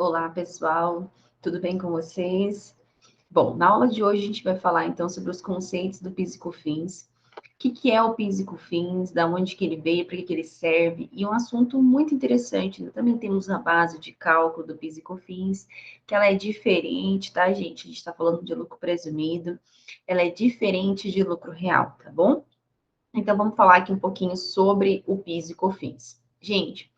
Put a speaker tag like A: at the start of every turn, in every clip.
A: Olá, pessoal, tudo bem com vocês? Bom, na aula de hoje a gente vai falar então sobre os conceitos do PIS e COFINS, o que é o PIS e COFINS, da onde que ele veio, para que ele serve, e um assunto muito interessante, né? Também temos a base de cálculo do PIS e COFINS, que ela é diferente, tá, gente? A gente está falando de lucro presumido, ela é diferente de lucro real, tá bom? Então vamos falar aqui um pouquinho sobre o PIS e COFINS. Gente,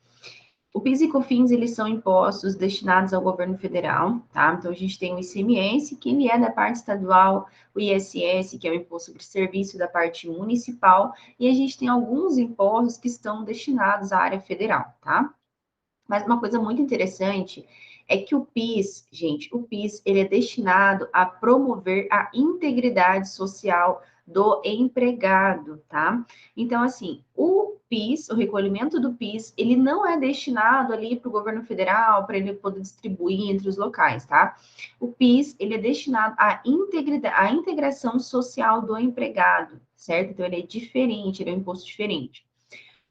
A: o PIS e COFINS, eles são impostos destinados ao governo federal, tá? Então, a gente tem o ICMS, que ele é da parte estadual, o ISS, que é o Imposto sobre Serviço da parte municipal, e a gente tem alguns impostos que estão destinados à área federal, tá? Mas uma coisa muito interessante é que o PIS, gente, o PIS, ele é destinado a promover a integridade social do empregado, tá? Então, assim, o PIS, o recolhimento do PIS, ele não é destinado ali para o governo federal, para ele poder distribuir entre os locais, tá? O PIS, ele é destinado à integridade, à integração social do empregado, certo? Então, ele é diferente, ele é um imposto diferente.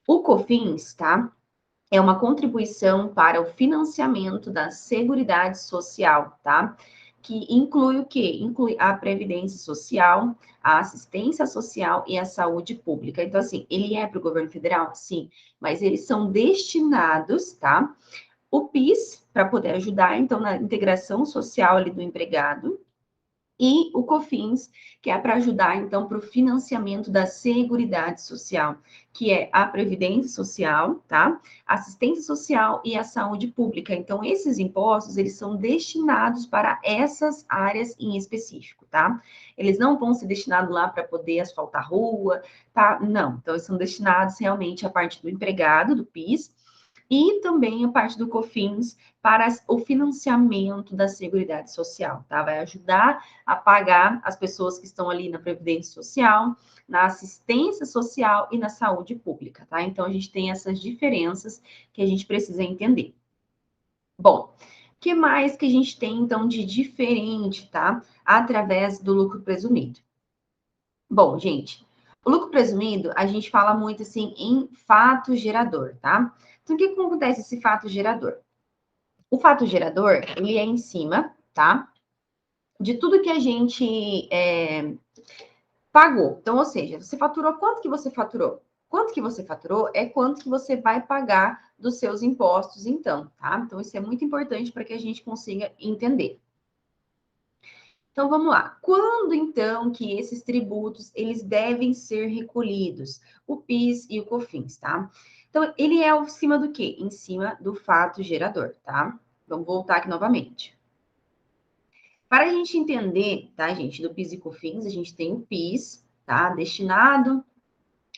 A: O COFINS, tá? É uma contribuição para o financiamento da Seguridade Social, tá? Que inclui o quê? Inclui a previdência social, a assistência social e a saúde pública. Então, assim, ele é para o governo federal? Sim, mas eles são destinados, tá? O PIS, para poder ajudar, então, na integração social ali do empregado, e o COFINS, que é para ajudar, então, para o financiamento da Seguridade Social, que é a Previdência Social, tá? Assistência Social e a Saúde Pública. Então, esses impostos, eles são destinados para essas áreas em específico, tá? Eles não vão ser destinados lá para poder asfaltar rua, tá? Não. Então, eles são destinados realmente à parte do empregado, do PIS, e também a parte do COFINS para o financiamento da Seguridade Social, tá? Vai ajudar a pagar as pessoas que estão ali na Previdência Social, na assistência social e na saúde pública, tá? Então, a gente tem essas diferenças que a gente precisa entender. Bom, o que mais que a gente tem, então, de diferente, tá? Através do lucro presumido. Bom, gente, o lucro presumido, a gente fala muito, assim, em fato gerador, tá? Então, o que acontece esse fato gerador? O fato gerador, ele é em cima, tá? De tudo que a gente pagou. Então, ou seja, você faturou, quanto que você faturou? Quanto que você faturou é quanto que você vai pagar dos seus impostos, então, tá? Então, isso é muito importante para que a gente consiga entender. Então, vamos lá. Quando, então, que esses tributos, eles devem ser recolhidos? O PIS e o COFINS, tá? Então, ele é em cima do quê? Em cima do fato gerador, tá? Vamos voltar aqui novamente. Para a gente entender, tá, gente, do PIS e COFINS, a gente tem o PIS, tá, destinado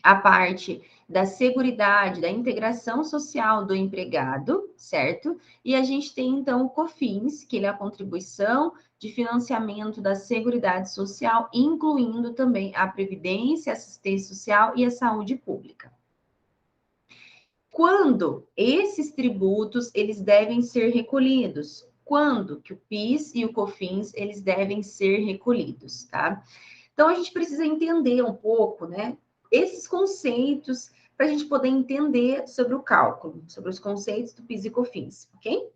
A: à parte da seguridade, da integração social do empregado, certo? E a gente tem, então, o COFINS, que ele é a contribuição de financiamento da Seguridade Social, incluindo também a Previdência, a Assistência Social e a Saúde Pública. Quando esses tributos, eles devem ser recolhidos? Quando que o PIS e o COFINS, eles devem ser recolhidos, tá? Então, a gente precisa entender um pouco, né, esses conceitos para a gente poder entender sobre o cálculo, sobre os conceitos do PIS e COFINS, ok?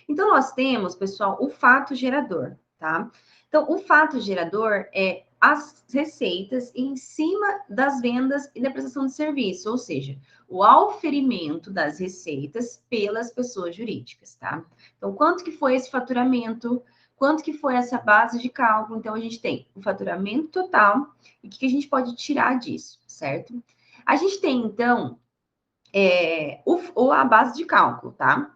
A: Então, nós temos, pessoal, o fato gerador, tá? Então, o fato gerador é as receitas em cima das vendas e da prestação de serviço, ou seja, o auferimento das receitas pelas pessoas jurídicas, tá? Então, quanto que foi esse faturamento? Quanto que foi essa base de cálculo? Então, a gente tem o faturamento total e o que a gente pode tirar disso, certo? A gente tem, então, a base de cálculo, tá?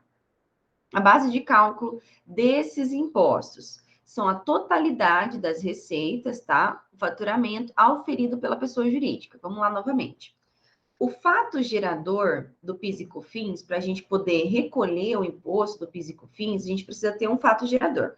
A: A base de cálculo desses impostos são a totalidade das receitas, tá? O faturamento auferido pela pessoa jurídica. Vamos lá novamente. O fato gerador do PIS e COFINS, para a gente poder recolher o imposto do PIS e COFINS, a gente precisa ter um fato gerador.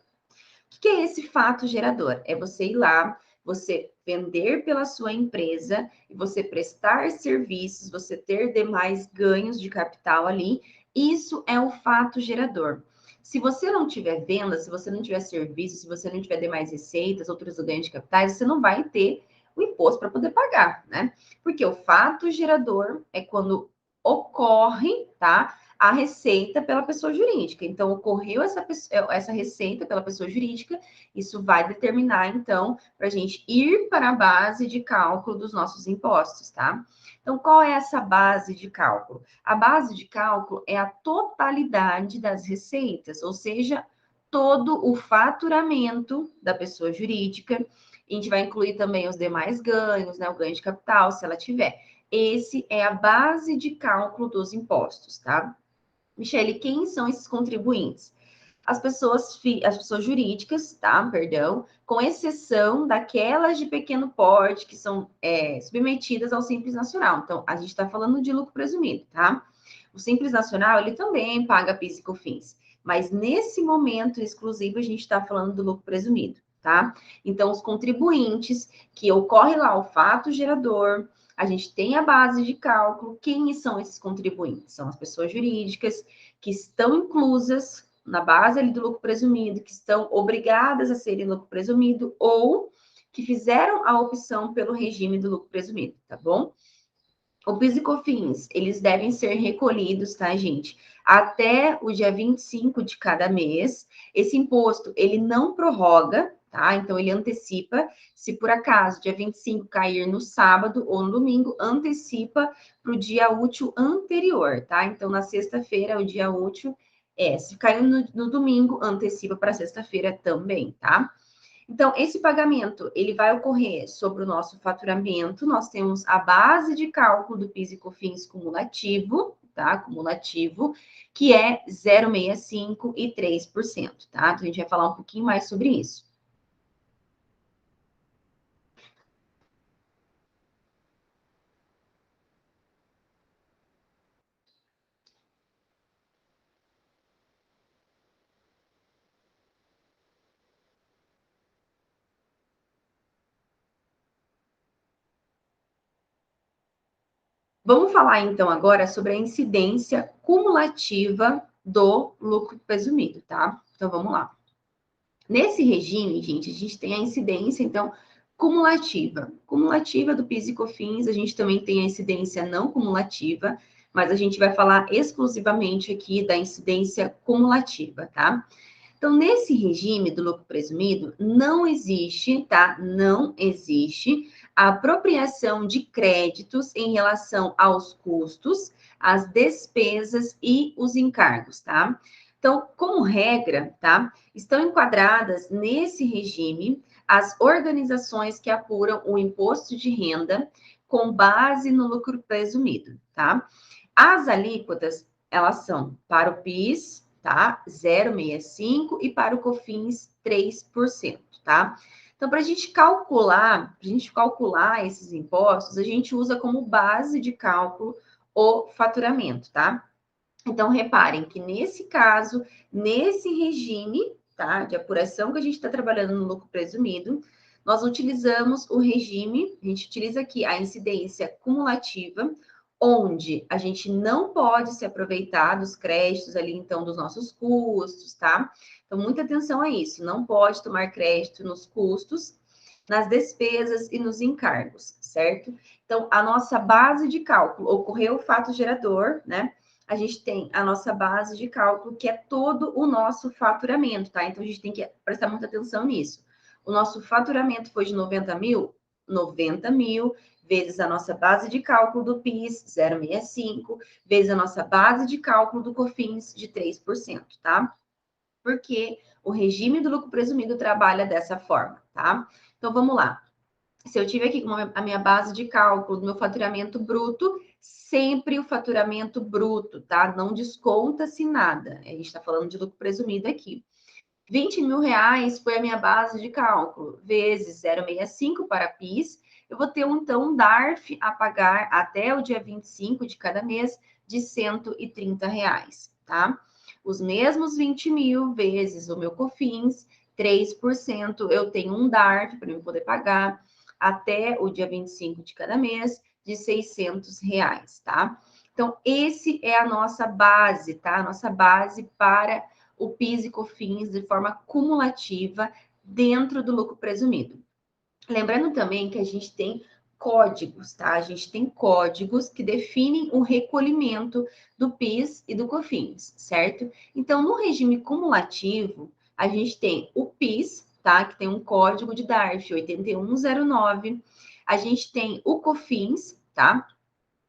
A: O que é esse fato gerador? É você ir lá, você vender pela sua empresa e você prestar serviços, você ter demais ganhos de capital ali. Isso é o fato gerador. Se você não tiver venda, se você não tiver serviço, se você não tiver demais receitas, outros ganhos de capitais, você não vai ter o imposto para poder pagar, né? Porque o fato gerador é quando ocorre, tá? a receita pela pessoa jurídica. Então, ocorreu essa receita pela pessoa jurídica, isso vai determinar, então, para a gente ir para a base de cálculo dos nossos impostos, tá? Então, qual é essa base de cálculo? A base de cálculo é a totalidade das receitas, ou seja, todo o faturamento da pessoa jurídica. A gente vai incluir também os demais ganhos, né? O ganho de capital, se ela tiver. Esse é a base de cálculo dos impostos, tá? Michele, quem são esses contribuintes? As pessoas jurídicas, tá? Perdão, com exceção daquelas de pequeno porte que são submetidas ao Simples Nacional. Então, a gente está falando de lucro presumido, tá? O Simples Nacional, ele também paga PIS e COFINS, mas nesse momento exclusivo a gente está falando do lucro presumido, tá? Então, os contribuintes que ocorre lá o fato gerador, a gente tem a base de cálculo. Quem são esses contribuintes? São as pessoas jurídicas que estão inclusas na base ali do lucro presumido, que estão obrigadas a serem lucro presumido ou que fizeram a opção pelo regime do lucro presumido, tá bom? O PIS e COFINS, eles devem ser recolhidos, tá, gente? Até o dia 25 de cada mês. Esse imposto, ele não prorroga, tá? Então, ele antecipa. Se por acaso dia 25 cair no sábado ou no domingo, antecipa para o dia útil anterior, tá? Então, na sexta-feira, o dia útil se caiu no domingo, antecipa para sexta-feira também, tá? Então, esse pagamento, ele vai ocorrer sobre o nosso faturamento. Nós temos a base de cálculo do PIS e COFINS cumulativo, tá? Cumulativo, que é 0,65% e 3%, tá? Então, a gente vai falar um pouquinho mais sobre isso. Vamos falar, então, agora sobre a incidência cumulativa do lucro presumido, tá? Então, vamos lá. Nesse regime, gente, a gente tem a incidência, então, cumulativa. Cumulativa do PIS e COFINS, a gente também tem a incidência não cumulativa, mas a gente vai falar exclusivamente aqui da incidência cumulativa, tá? Então, nesse regime do lucro presumido, não existe, tá? Não existe a apropriação de créditos em relação aos custos, às despesas e os encargos, tá? Então, como regra, tá? Estão enquadradas nesse regime as organizações que apuram o imposto de renda com base no lucro presumido, tá? As alíquotas, elas são para o PIS, tá? 0,65 e para o COFINS 3%, tá? Então, para a gente calcular esses impostos, a gente usa como base de cálculo o faturamento, tá? Então, reparem que nesse caso, nesse regime, tá, de apuração que a gente está trabalhando no lucro presumido, nós utilizamos o regime, a gente utiliza aqui a incidência cumulativa, onde a gente não pode se aproveitar dos créditos ali, então, dos nossos custos, tá? Então, muita atenção a isso, não pode tomar crédito nos custos, nas despesas e nos encargos, certo? Então, a nossa base de cálculo, ocorreu o fato gerador, né? A gente tem a nossa base de cálculo, que é todo o nosso faturamento, tá? Então, a gente tem que prestar muita atenção nisso. O nosso faturamento foi de 90 mil, vezes a nossa base de cálculo do PIS, 0,65, vezes a nossa base de cálculo do COFINS, de 3%, tá? Porque o regime do lucro presumido trabalha dessa forma, tá? Então, vamos lá. Se eu tiver aqui a minha base de cálculo do meu faturamento bruto, sempre o faturamento bruto, tá? Não desconta-se nada. A gente está falando de lucro presumido aqui. 20 mil reais foi a minha base de cálculo, vezes 0,65 para PIS, eu vou ter, então, um DARF a pagar até o dia 25 de cada mês de 130 reais, tá? Os mesmos 20 mil vezes o meu COFINS, 3%, eu tenho um DARF para eu poder pagar até o dia 25 de cada mês de 600 reais, tá? Então, esse é a nossa base, tá? A nossa base para o PIS e COFINS de forma cumulativa dentro do lucro presumido. Lembrando também que a gente tem códigos, tá? A gente tem códigos que definem o recolhimento do PIS e do COFINS, certo? Então, no regime cumulativo, a gente tem o PIS, tá? Que tem um código de DARF 8109. A gente tem o COFINS, tá?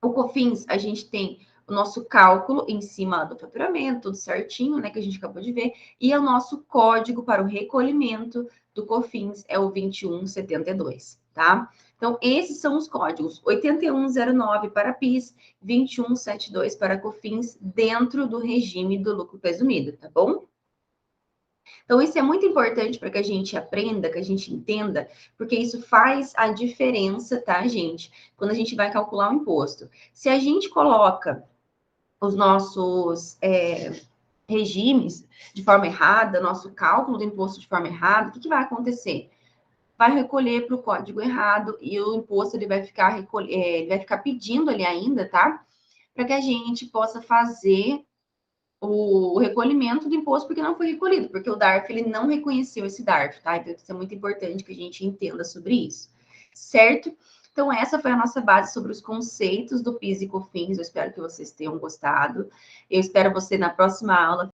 A: O COFINS, a gente tem o nosso cálculo em cima do faturamento, tudo certinho, né, que a gente acabou de ver, e o nosso código para o recolhimento do COFINS é o 2172, tá? Então, esses são os códigos: 8109 para PIS, 2172 para COFINS, dentro do regime do lucro presumido, tá bom? Então, isso é muito importante para que a gente aprenda, que a gente entenda, porque isso faz a diferença, tá, gente? Quando a gente vai calcular o imposto. Se a gente coloca os nossos regimes de forma errada, nosso cálculo do imposto de forma errada, o que vai acontecer? Vai recolher para o código errado e o imposto ele vai ficar, ele vai ficar pedindo ali ainda, tá? Para que a gente possa fazer o recolhimento do imposto porque não foi recolhido, porque o DARF ele não reconheceu esse DARF, tá? Então, isso é muito importante que a gente entenda sobre isso, certo? Então, essa foi a nossa base sobre os conceitos do PIS e COFINS. Eu espero que vocês tenham gostado. Eu espero você na próxima aula.